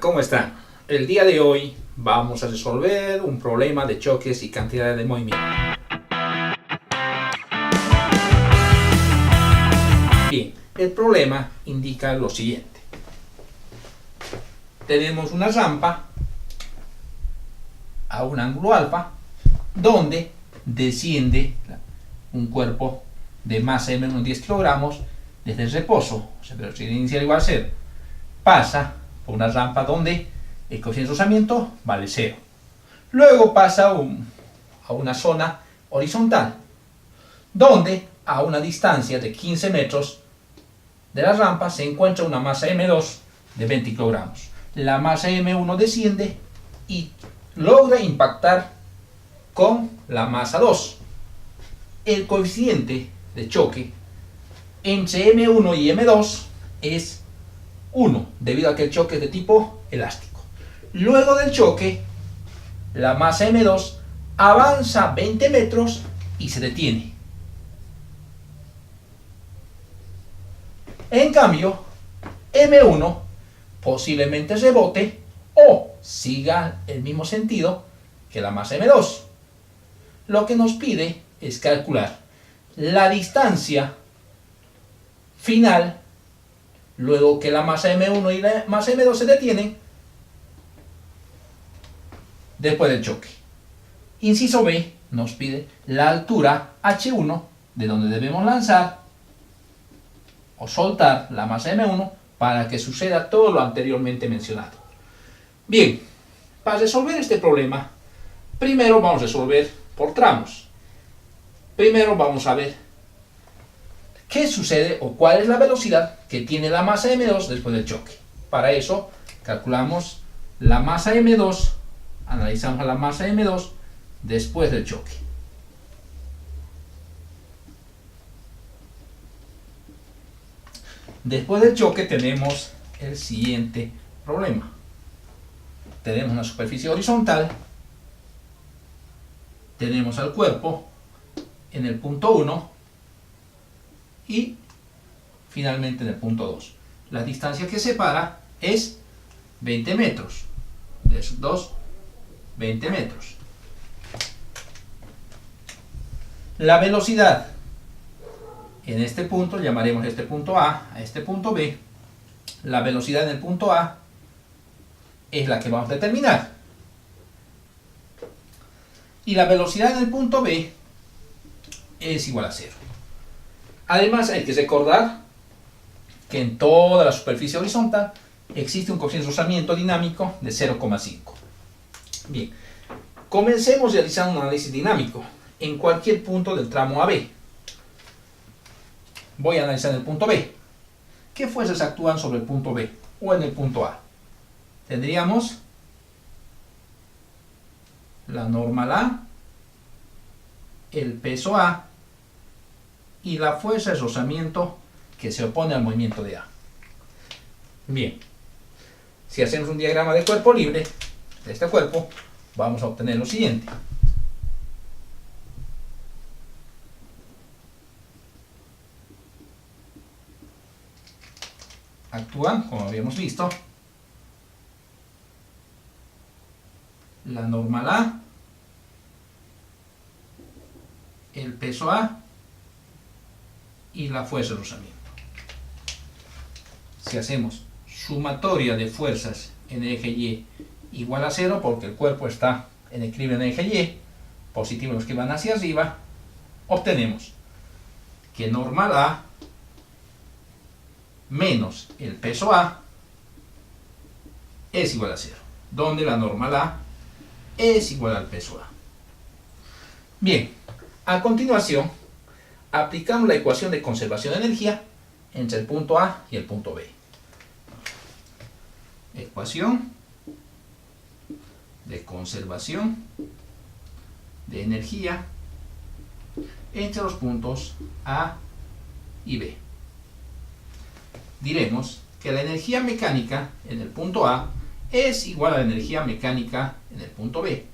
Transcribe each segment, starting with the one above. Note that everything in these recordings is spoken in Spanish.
¿Cómo están? El día de hoy vamos a resolver un problema de choques y cantidad de movimiento. Bien, el problema indica lo siguiente. Tenemos una rampa a un ángulo alfa donde desciende un cuerpo de masa de menos 10 kilogramos desde el reposo, o sea, velocidad inicial igual a 0, pasa por una rampa donde el coeficiente de rozamiento vale 0. Luego pasa a una zona horizontal, donde a una distancia de 15 metros de la rampa se encuentra una masa M2 de 20 kilogramos. La masa M1 desciende y logra impactar con la masa 2. El coeficiente de choque entre M1 y M2 es 1, debido a que el choque es de tipo elástico. Luego del choque, la masa M2 avanza 20 metros y se detiene. En cambio, M1 posiblemente rebote o siga el mismo sentido que la masa M2. Lo que nos pide es calcular la distancia final luego que la masa M1 y la masa M2 se detienen después del choque. Inciso B nos pide la altura H1 de donde debemos lanzar o soltar la masa M1 para que suceda todo lo anteriormente mencionado. Bien, para resolver este problema, primero vamos a resolver por tramos. Primero vamos a ver qué sucede o cuál es la velocidad que tiene la masa M2 después del choque. Para eso calculamos la masa M2, analizamos la masa M2 después del choque. Después del choque tenemos el siguiente problema. Tenemos una superficie horizontal, tenemos al cuerpo en el punto 1 y finalmente en el punto 2. La distancia que separa es 20 metros. De esos dos, 20 metros. La velocidad en este punto, llamaremos este punto A a este punto B. La velocidad en el punto A es la que vamos a determinar. Y la velocidad en el punto B es igual a 0. Además, hay que recordar que en toda la superficie horizontal existe un coeficiente de rozamiento dinámico de 0,5. Bien, comencemos realizando un análisis dinámico en cualquier punto del tramo AB. Voy a analizar el punto B. ¿Qué fuerzas actúan sobre el punto B o en el punto A? Tendríamos la normal A, el peso A y la fuerza de rozamiento que se opone al movimiento de A. Bien, si hacemos un diagrama de cuerpo libre de este cuerpo, vamos a obtener lo siguiente. Actúan, como habíamos visto, la normal A, el peso A y la fuerza de rozamiento. Si hacemos sumatoria de fuerzas en el eje Y igual a 0, porque el cuerpo está en equilibrio en el eje Y, positivos los que van hacia arriba, obtenemos que normal A menos el peso A es igual a 0, donde la normal A es igual al peso A. Bien, a continuación aplicamos la ecuación de conservación de energía entre el punto A y el punto B. Ecuación de conservación de energía entre los puntos A y B. Diremos que la energía mecánica en el punto A es igual a la energía mecánica en el punto B,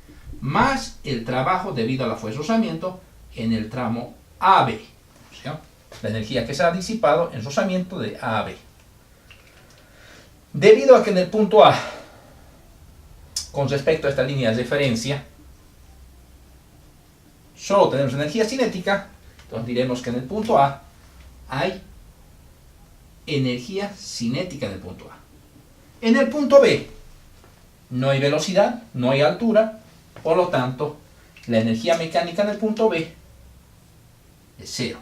más el trabajo debido a la fuerza de rozamiento en el tramo AB. O sea, la energía que se ha disipado en rozamiento de A a B. Debido a que en el punto A con respecto a esta línea de referencia, solo tenemos energía cinética, entonces diremos que en el punto A hay energía cinética en el punto A. En el punto B no hay velocidad, no hay altura, por lo tanto, la energía mecánica en el punto B es cero.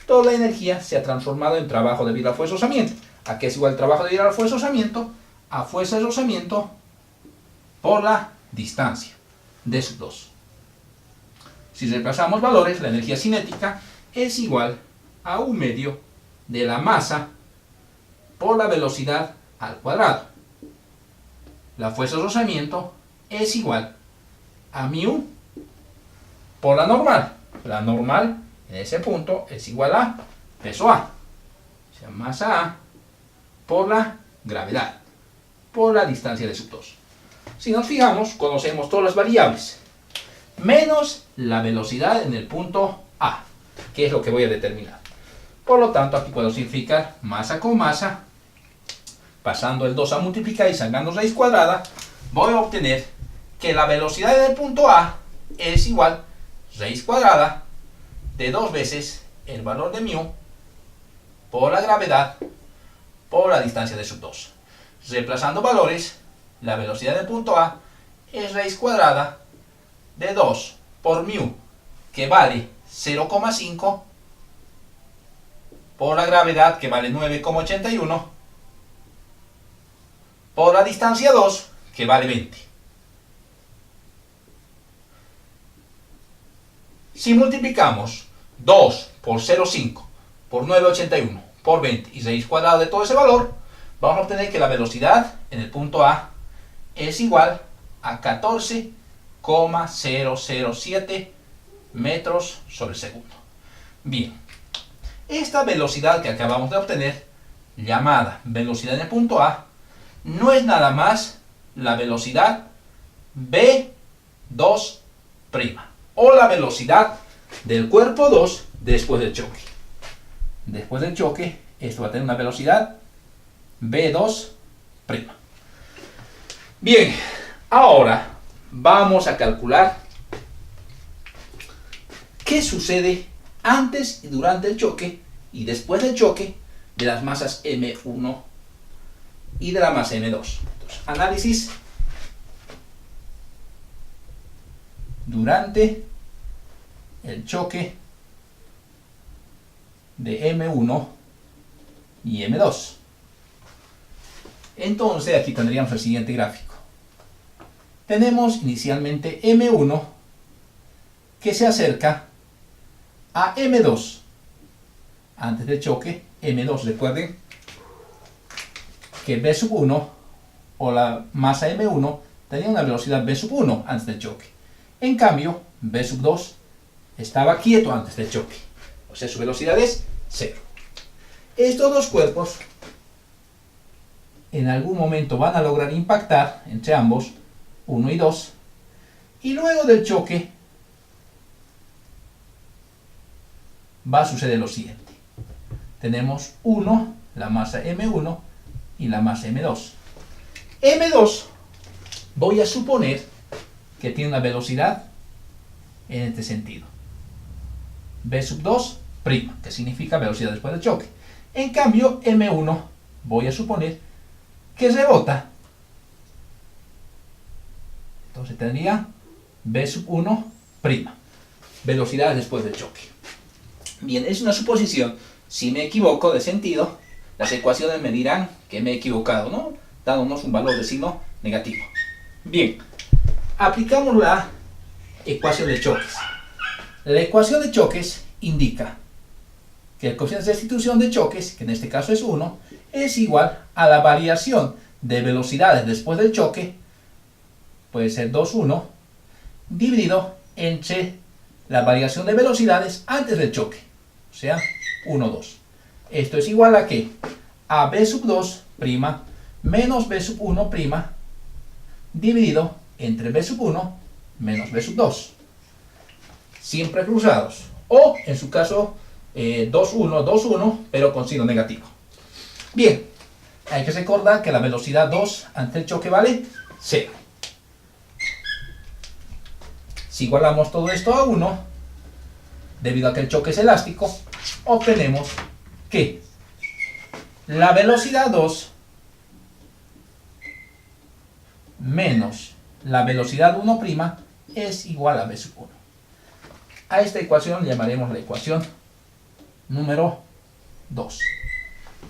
Toda la energía se ha transformado en trabajo debido al fuerza de rozamiento. ¿A qué es igual el trabajo debido al fuerza de rozamiento? A fuerza de rozamiento por la distancia de sub 2. Si reemplazamos valores, la energía cinética es igual a 1/2 de la masa por la velocidad al cuadrado. La fuerza de rozamiento es igual a μ por la normal. La normal en ese punto es igual a peso A, o sea, masa A por la gravedad, por la distancia de sub 2. Si nos fijamos, conocemos todas las variables, menos la velocidad en el punto A, que es lo que voy a determinar. Por lo tanto, aquí puedo simplificar masa con masa, pasando el 2 a multiplicar y sacando raíz cuadrada, voy a obtener que la velocidad en el punto A es igual raíz cuadrada de 2 veces el valor de μ por la gravedad por la distancia de sub 2. Reemplazando valores, la velocidad del punto A es raíz cuadrada de 2 por μ, que vale 0,5, por la gravedad, que vale 9,81, por la distancia 2, que vale 20. Si multiplicamos 2 por 0,5 por 9,81 por 20 y raíz cuadrada de todo ese valor, vamos a obtener que la velocidad en el punto A es igual a 14,007 metros sobre segundo. Bien, esta velocidad que acabamos de obtener, llamada velocidad en el punto A, no es nada más la velocidad V2', o la velocidad del cuerpo 2 después del choque. Después del choque, esto va a tener una velocidad V2'. Bien, ahora vamos a calcular qué sucede antes y durante el choque y después del choque de las masas M1 y de la masa M2. Entonces, análisis durante el choque de M1 y M2. Entonces aquí tendríamos el siguiente gráfico. Tenemos inicialmente M1 que se acerca a M2 antes del choque. M2, recuerden que V sub 1 o la masa M1 tenía una velocidad V sub 1 antes del choque. En cambio, V sub 2 estaba quieto antes del choque, o sea, su velocidad es 0. Estos dos cuerpos en algún momento van a lograr impactar entre ambos, 1 y 2, y luego del choque va a suceder lo siguiente. Tenemos 1, la masa M1 y la masa M2. M2 voy a suponer que tiene una velocidad en este sentido, V sub 2', que significa velocidad después del choque. En cambio, M1 voy a suponer que rebota. Entonces tendría V sub 1', velocidad después del choque. Bien, es una suposición. Si me equivoco de sentido, las ecuaciones me dirán que me he equivocado, ¿no? Dándonos un valor de signo negativo. Bien, aplicamos la ecuación de choques. La ecuación de choques indica que el coeficiente de sustitución de choques, que en este caso es 1, es igual a la variación de velocidades después del choque, puede ser 2,1, dividido entre la variación de velocidades antes del choque, o sea, 1,2. Esto es igual a ¿qué? A V sub 2' menos V sub 1' dividido entre V sub 1 menos V sub 2. Siempre cruzados. O, en su caso, 2,1, 2,1, pero con signo negativo. Bien, hay que recordar que la velocidad 2 ante el choque vale 0. Si igualamos todo esto a 1, debido a que el choque es elástico, obtenemos que la velocidad 2 menos la velocidad 1' es igual a v sub 1. A esta ecuación le llamaremos la ecuación número 2.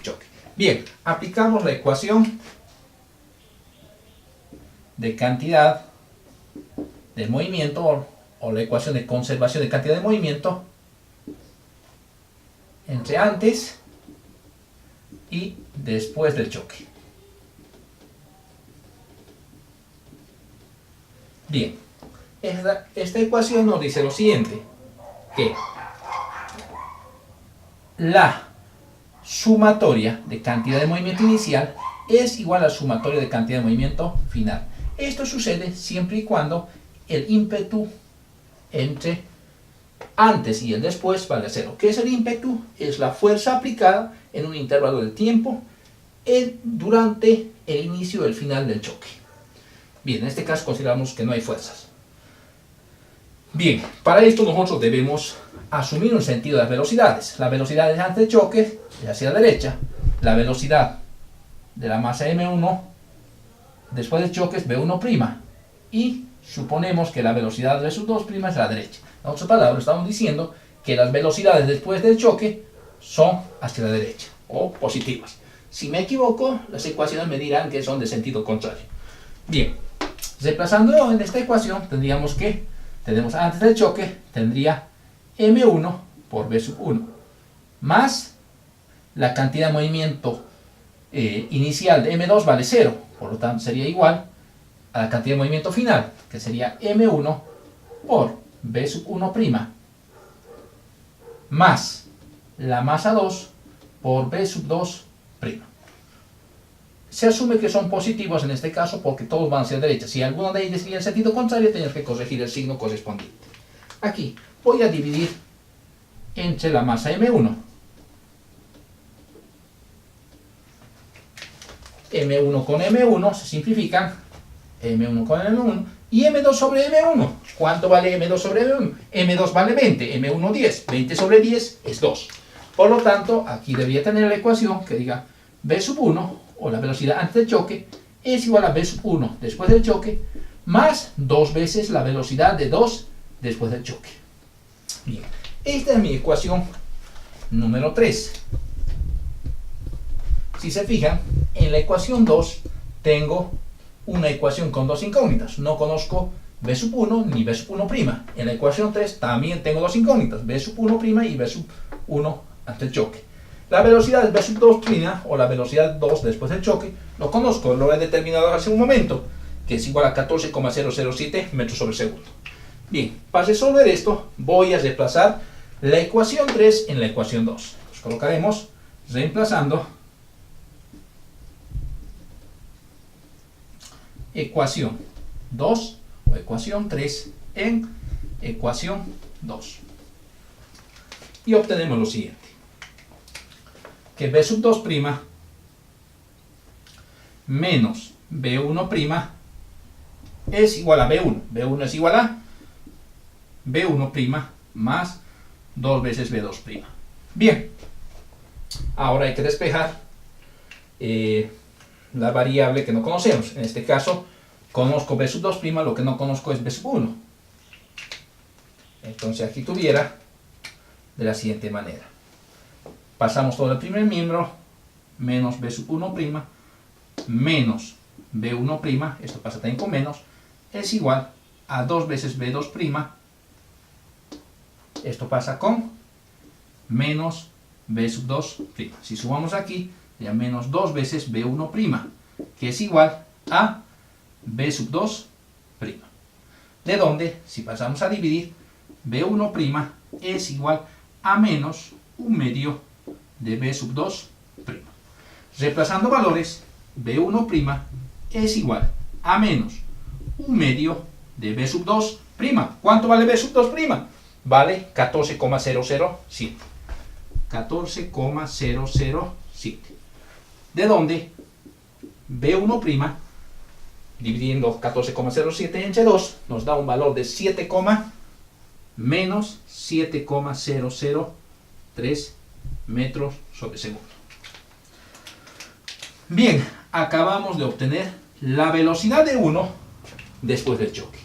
Choque. Bien, aplicamos la ecuación de cantidad del movimiento o la ecuación de conservación de cantidad de movimiento entre antes y después del choque. Bien, esta ecuación nos dice lo siguiente, que la sumatoria de cantidad de movimiento inicial es igual a la sumatoria de cantidad de movimiento final. Esto sucede siempre y cuando el ímpetu entre antes y el después vale 0. ¿Qué es el ímpetu? Es la fuerza aplicada en un intervalo de tiempo durante el inicio y el final del choque. Bien, en este caso consideramos que no hay fuerzas. Bien, para esto nosotros debemos asumir un sentido de las velocidades. La velocidad antes del choque es hacia la derecha. La velocidad de la masa m1 después del choque es v1'. Y suponemos que la velocidad de v 2' es a la derecha. En otras palabras, estamos diciendo que las velocidades después del choque son hacia la derecha o positivas. Si me equivoco, las ecuaciones me dirán que son de sentido contrario. Bien, reemplazando en esta ecuación, tendríamos que, tenemos antes del choque, tendría m1 por v sub 1 más la cantidad de movimiento inicial de m2 vale 0, por lo tanto sería igual a la cantidad de movimiento final, que sería m1 por v sub 1' más la masa 2 por v sub 2'. Se asume que son positivos en este caso porque todos van hacia la derecha. Si alguno de ellos iría en sentido contrario, tenemos que corregir el signo correspondiente. Aquí voy a dividir entre la masa m1. m1 con m1 se simplifican, m1 con m1, y m2 sobre m1. ¿Cuánto vale m2 sobre m1? m2 vale 20, m1 10, 20 sobre 10 es 2. Por lo tanto, aquí debería tener la ecuación que diga v sub 1, o la velocidad antes del choque, es igual a v sub 1 después del choque, más 2 veces la velocidad de 2 después del choque. Bien, esta es mi ecuación número 3. Si se fijan, en la ecuación 2 tengo una ecuación con dos incógnitas. No conozco v sub 1 ni v sub 1'. En la ecuación 3 también tengo dos incógnitas, v sub 1' y v sub 1 antes del choque. La velocidad de v sub 2' o la velocidad 2 después del choque, lo conozco, lo he determinado hace un momento, que es igual a 14,007 metros sobre segundo. Bien, para resolver esto voy a reemplazar la ecuación 3 en la ecuación 2. Entonces colocaremos reemplazando ecuación 2 o ecuación 3 en ecuación 2. Y obtenemos lo siguiente, que v sub 2' menos v1' es igual a v1. v1 es igual a v1' más 2 veces v2'. Bien, ahora hay que despejar la variable que no conocemos. En este caso, conozco v sub 2', lo que no conozco es v sub 1. Entonces aquí tuviera de la siguiente manera. Pasamos todo el primer miembro, menos v sub 1' menos v1', esto pasa también con menos, es igual a 2 veces v2', esto pasa con menos v sub 2'. Si sumamos aquí, sería menos 2 veces v1', que es igual a v sub 2'. De donde, si pasamos a dividir, v1' es igual a menos 1/2 de v sub 2'. Reemplazando valores, v1' es igual a menos 1/2 de v sub 2'. ¿Cuánto vale v sub 2'? Vale 14,007. 14,007. De donde v1' dividiendo 14,07 entre 2, nos da un valor de menos 7,003 metros sobre segundo. Bien, acabamos de obtener la velocidad de 1 después del choque.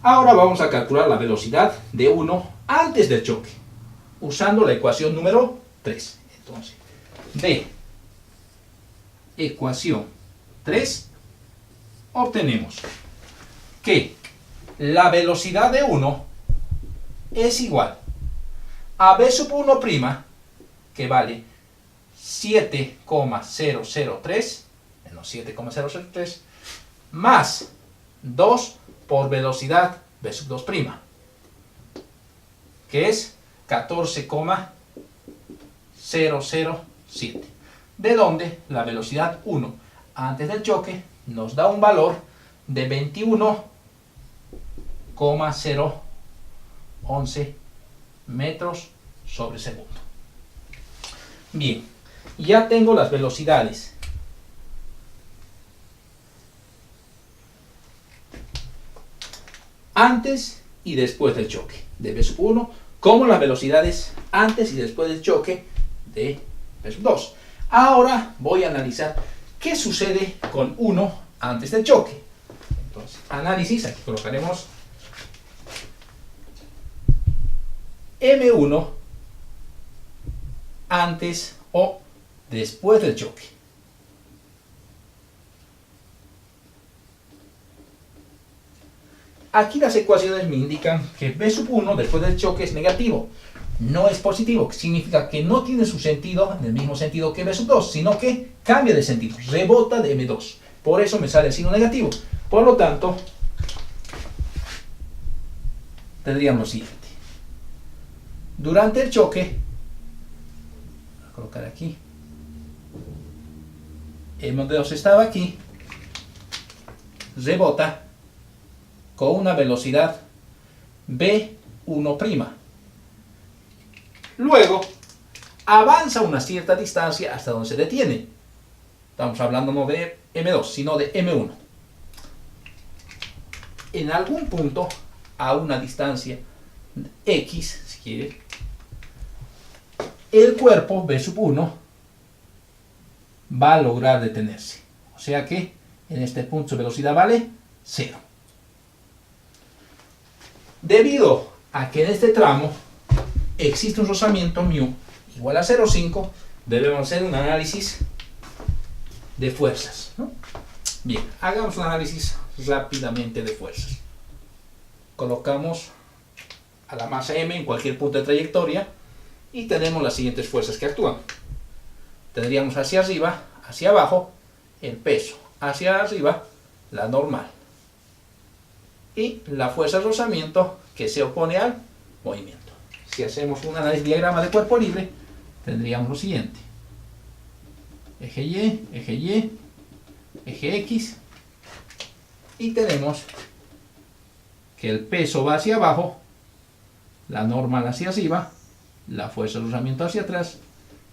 Ahora vamos a calcular la velocidad de 1 antes del choque, usando la ecuación número 3. Entonces, de ecuación 3, obtenemos que la velocidad de 1 es igual a b sub 1', que vale 7,003, menos 7,003, más 2 por velocidad b sub 2', que es 14,007, de donde la velocidad 1 antes del choque nos da un valor de 21,011 metros sobre segundo. Bien, ya tengo las velocidades antes y después del choque de b sub 1, como las velocidades antes y después del choque de b sub 2. Ahora voy a analizar qué sucede con 1 antes del choque. Entonces, análisis, aquí colocaremos M1 antes o después del choque. Aquí las ecuaciones me indican que B sub 1 después del choque es negativo, no es positivo, que significa que no tiene su sentido en el mismo sentido que B sub 2, sino que cambia de sentido, rebota de M2. Por eso me sale el signo negativo. Por lo tanto, tendríamos lo siguiente. Durante el choque, voy a colocar aquí, M2 estaba aquí, rebota con una velocidad B1'. Luego, avanza una cierta distancia hasta donde se detiene. Estamos hablando no de M2, sino de M1. En algún punto, a una distancia X, si quiere, el cuerpo B sub 1 va a lograr detenerse. O sea que en este punto su velocidad vale 0. Debido a que en este tramo existe un rozamiento μ igual a 0,5, debemos hacer un análisis de fuerzas, ¿no? Bien, hagamos un análisis rápidamente de fuerzas. Colocamos a la masa m en cualquier punto de trayectoria y tenemos las siguientes fuerzas que actúan. Tendríamos hacia arriba, hacia abajo, el peso, hacia arriba, la normal, y la fuerza de rozamiento que se opone al movimiento. Si hacemos un análisis diagrama de cuerpo libre, tendríamos lo siguiente: eje Y, eje Y, eje X, y tenemos que el peso va hacia abajo, la normal hacia arriba, la fuerza de rozamiento hacia atrás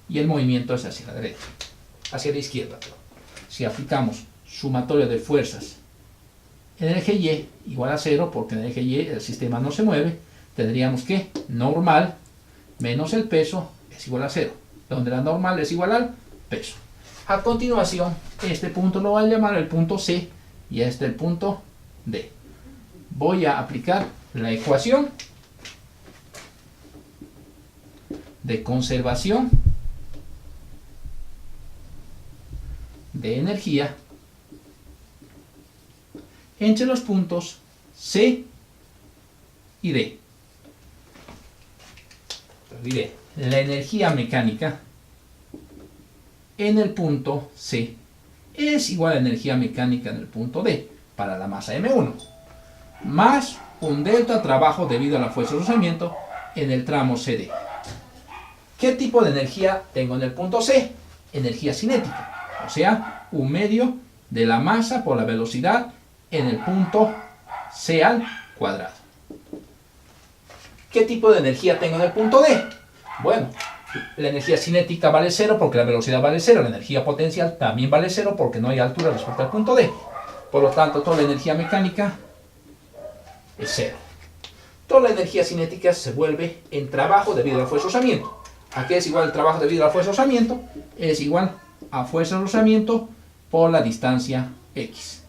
y el movimiento es hacia la derecha, hacia la izquierda. Si aplicamos sumatoria de fuerzas en el eje Y igual a 0, porque en el eje Y el sistema no se mueve, tendríamos que normal menos el peso es igual a 0, donde la normal es igual al peso. A continuación, este punto lo voy a llamar el punto C y este el punto D. Voy a aplicar la ecuación de conservación de energía entre los puntos C y D. Diré, la energía mecánica en el punto C es igual a la energía mecánica en el punto D para la masa M1, más un delta trabajo debido a la fuerza de rozamiento en el tramo CD. ¿Qué tipo de energía tengo en el punto C? Energía cinética, o sea, un medio de la masa por la velocidad en el punto C al cuadrado. ¿Qué tipo de energía tengo en el punto D? Bueno, la energía cinética vale 0 porque la velocidad vale 0. La energía potencial también vale 0 porque no hay altura respecto al punto D. Por lo tanto, toda la energía mecánica es cero. Toda la energía cinética se vuelve en trabajo debido al fuerza de rozamiento. ¿A qué es igual el trabajo debido al fuerza de rozamiento? Es igual a fuerza de rozamiento por la distancia x.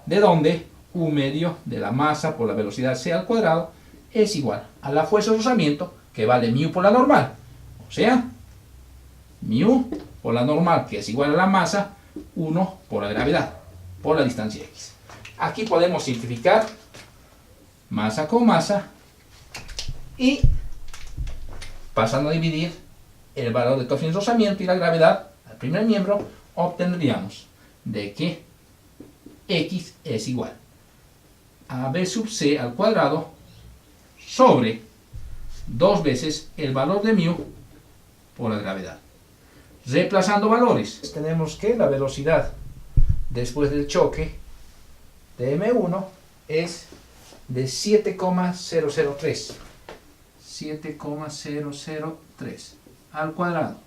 De donde u medio de la masa por la velocidad c al cuadrado es igual a la fuerza de rozamiento, que vale μ por la normal. O sea, μ por la normal, que es igual a la masa, 1 por la gravedad, por la distancia x. Aquí podemos simplificar masa con masa y, pasando a dividir el valor del coeficiente de rozamiento y la gravedad al primer miembro, obtendríamos de que x es igual a b sub c al cuadrado sobre 2 veces el valor de μ por la gravedad. Reemplazando valores, tenemos que la velocidad después del choque de m1 es de 7,003 al cuadrado,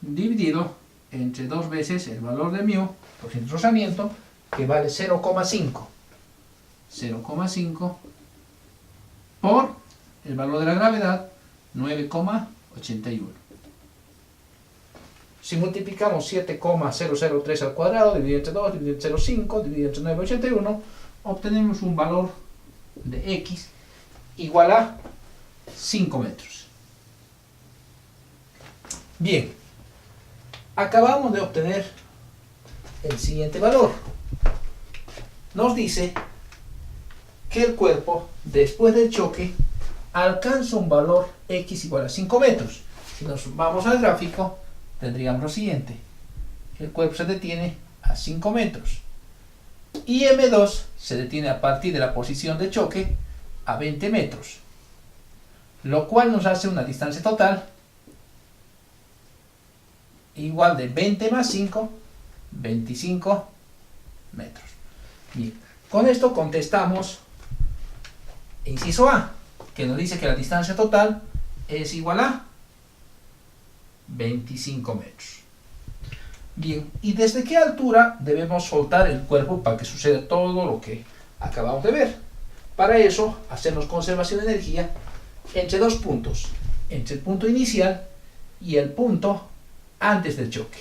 dividido entre 2 veces el valor de μ por ciento de rozamiento, que vale 0,5 por el valor de la gravedad, 9,81. Si multiplicamos 7,003 al cuadrado, dividido entre 2, dividido entre 0,5, dividido entre 9,81, obtenemos un valor de x igual a 5 metros. Bien, acabamos de obtener el siguiente valor. Nos dice que el cuerpo, después del choque, alcanza un valor x igual a 5 metros. Si nos vamos al gráfico, tendríamos lo siguiente: el cuerpo se detiene a 5 metros y m2 se detiene a partir de la posición de choque a 20 metros, lo cual nos hace una distancia total igual de 20 más 5, 25 metros. Bien, con esto contestamos inciso A, que nos dice que la distancia total es igual a 25 metros. Bien, ¿y desde qué altura debemos soltar el cuerpo para que suceda todo lo que acabamos de ver? Para eso, hacemos conservación de energía entre dos puntos, entre el punto inicial y el punto antes del choque.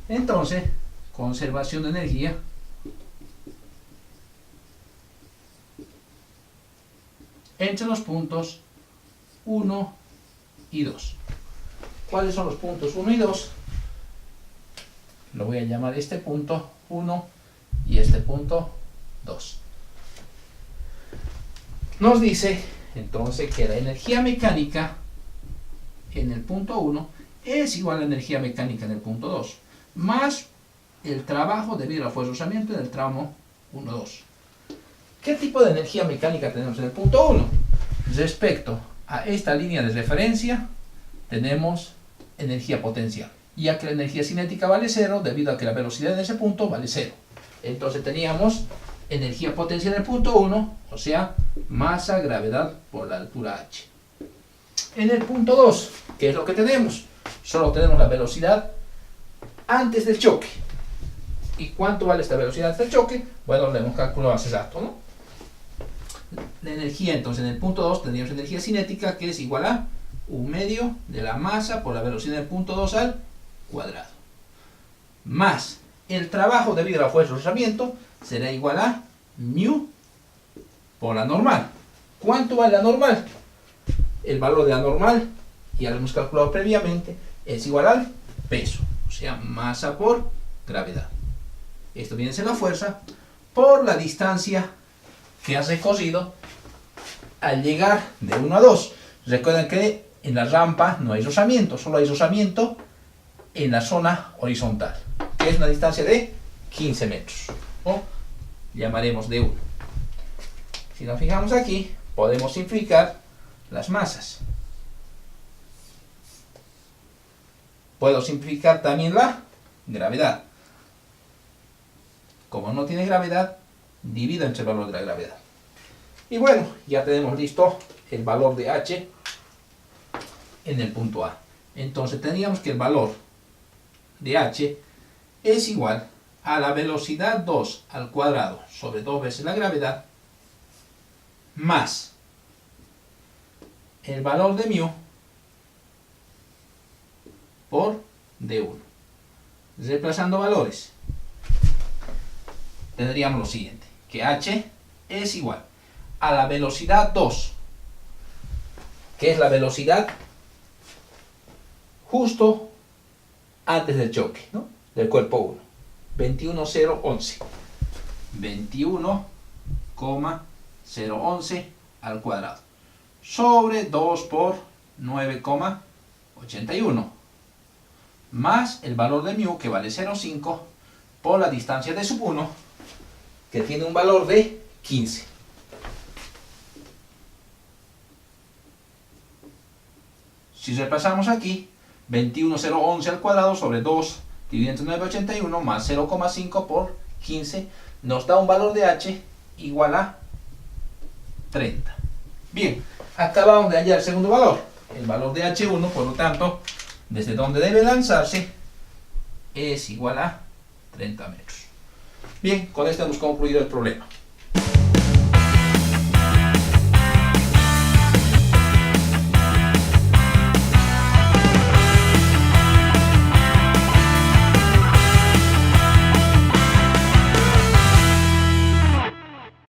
Entonces, conservación de energía entre los puntos 1 y 2. ¿Cuáles son los puntos 1 y 2? Lo voy a llamar este punto 1 y este punto 2. Nos dice entonces que la energía mecánica en el punto 1 es igual a la energía mecánica en el punto 2, más el trabajo debido al fuerza de rozamiento en el tramo 1-2. ¿Qué tipo de energía mecánica tenemos en el punto 1? Respecto a esta línea de referencia, tenemos energía potencial, ya que la energía cinética vale 0 debido a que la velocidad en ese punto vale 0. Entonces teníamos energía potencial en el punto 1, o sea, masa, gravedad por la altura h. En el punto 2, ¿qué es lo que tenemos? Solo tenemos la velocidad antes del choque. ¿Y cuánto vale esta velocidad antes del choque? Bueno, lo hemos calculado hace rato, ¿no? La energía, entonces, en el punto 2 tendríamos energía cinética, que es igual a un medio de la masa por la velocidad del punto 2 al cuadrado, más el trabajo debido a la fuerza de rozamiento será igual a μ por la normal. ¿Cuánto vale la normal? El valor de la normal, ya lo hemos calculado previamente, es igual al peso, o sea, masa por gravedad. Esto viene a ser la fuerza por la distancia que has recorrido al llegar de 1 a 2. Recuerden que en la rampa no hay rozamiento, solo hay rozamiento en la zona horizontal, que es una distancia de 15 metros, o llamaremos de 1. Si nos fijamos aquí, podemos simplificar las masas. Puedo simplificar también la gravedad. Como no tiene gravedad, divido entre el valor de la gravedad. Y bueno, ya tenemos listo el valor de h en el punto A. Entonces tendríamos que el valor de h es igual a la velocidad 2 al cuadrado sobre 2 veces la gravedad más el valor de mu por d1. Reemplazando valores, tendríamos lo siguiente, que h es igual a la velocidad 2, que es la velocidad justo antes del choque, ¿no?, del cuerpo 1, 21,011, 21,011 al cuadrado, sobre 2 por 9,81, más el valor de mu, que vale 0,5, por la distancia de sub 1, que tiene un valor de 15. Si repasamos aquí, 21,011 al cuadrado sobre 2 dividido entre 9,81 más 0,5 por 15 nos da un valor de h igual a 30. Bien, acabamos de hallar el segundo valor, el valor de h1, por lo tanto, desde donde debe lanzarse es igual a 30 metros. Bien, con esto hemos concluido el problema.